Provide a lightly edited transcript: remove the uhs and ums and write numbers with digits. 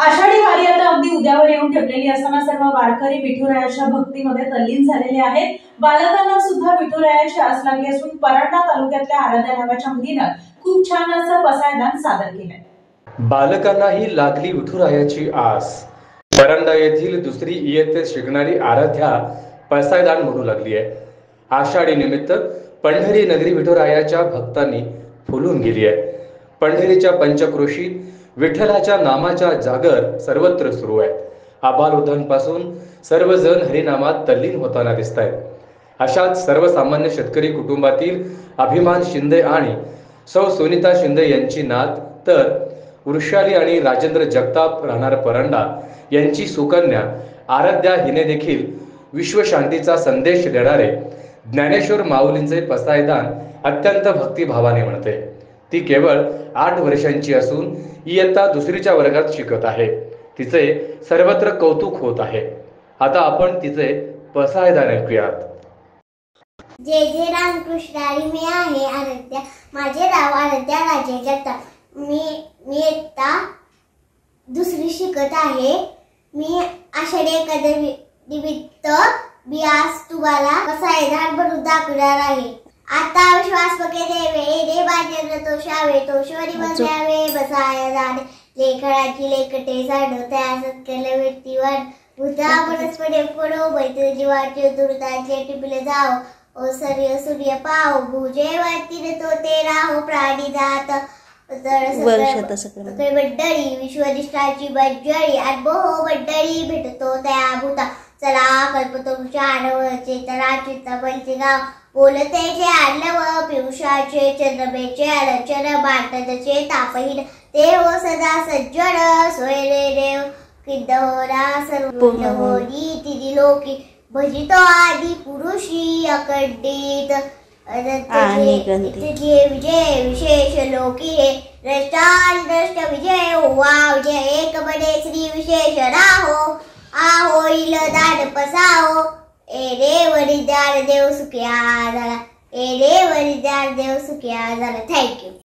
आषाढी वारी आता अगदी उद्यावर येऊन ठेपलेली असताना सर्व वारकरी विठुरायाच्या भक्तीमध्ये तल्लीन झालेले आहेत। बालकांना सुद्धा विठुरायाची आस लागली असून परांडा तालुक्यातल्या आराध्या नावाच्या मुलीनं खूप छान असं पसायदान सादर केलंय। बालकांनाही लागली विठुरायाची आस। परांडा येथील दुसरी इयत्तेत शिकणारी आराध्या पसायदान म्हणू लागली आहे। आषाढी निमित्त पंढरी नगरी विठुरायाच्या भक्तांनी फुलून गेली आहे। पंढरीच्या पंचक्रोशीत विठ्ठलाच्या नामाच्या जागर सर्वत्र सुरू आहे। आबालवृद्धांपासून सर्वजण हरिनामात तल्लीन होताना दिसत आहेत। अशाच सर्वसामान्य शेतकरी कुटुंबातील अभिमान शिंदे आणि सौ सुनीता शिंदे यांची नात तर वृषाली आणि राजेंद्र जगताप राहणार परांडा यांची सुकन्या आराध्या हिने देखील विश्वशांतीचा संदेश देणारे ज्ञानेश्वर माऊलींचे पसायदान अत्यंत भक्तिभावाने म्हणते। ती केवळ 8 वर्षांची असून इयत्ता दुसरीच्या वर्गात शिकत आहे। तिचे सर्वत्र कौतुक होत आहे। आता आपण तिचे पसायदान ऐकूयात। जय जय रामकृष्ण हरी। मी आहे आराध्या। माझे नाव आराध्या राजे जगताप। मी इयत्ता दुसरी शिकत आहे। मी आषाढी एकादशी निमित्त मी आज तुम्हाला पसायदान बनवून दाखवणार आहे। आता विश्वास पके देवे रे बाजर तो शावे तो शोरी बसावे बसाया जाणे लेखनाची लेखटे साडवत्या सत्केले व्यक्तीवर भूता वनस्पती पडो बैत जीवाचे दुर्दाचे टिपले जाओ ओ सूर्य पाव भुजे वरती तो तेरा हो प्राणी जात बड्डळी विश्वनिष्ठाची बज्जळी अनुभव बड्डळी भेटतो त्या भूता चला कल्पतो शानव चेतना चित्तबलचे गाव बोलतेचे आडलव पियुषाचे चंद्रमेचे अडचण बाटदचे तापहीन ते हो सदा सज्जन सोयरे देव किद्दहोरा सर्व होरी तिरी लोकी भजितो आदि पुरुषी अखंडित विजय विशेष लोकी द्रष्ट विजय वा विजय एक बडे श्री विशेष राहो आहोईल दान पसाओ ए रे वरिदार देव सुखिया झाला। ए रे वरिदार देव सुखिया झाला। थँक्यू।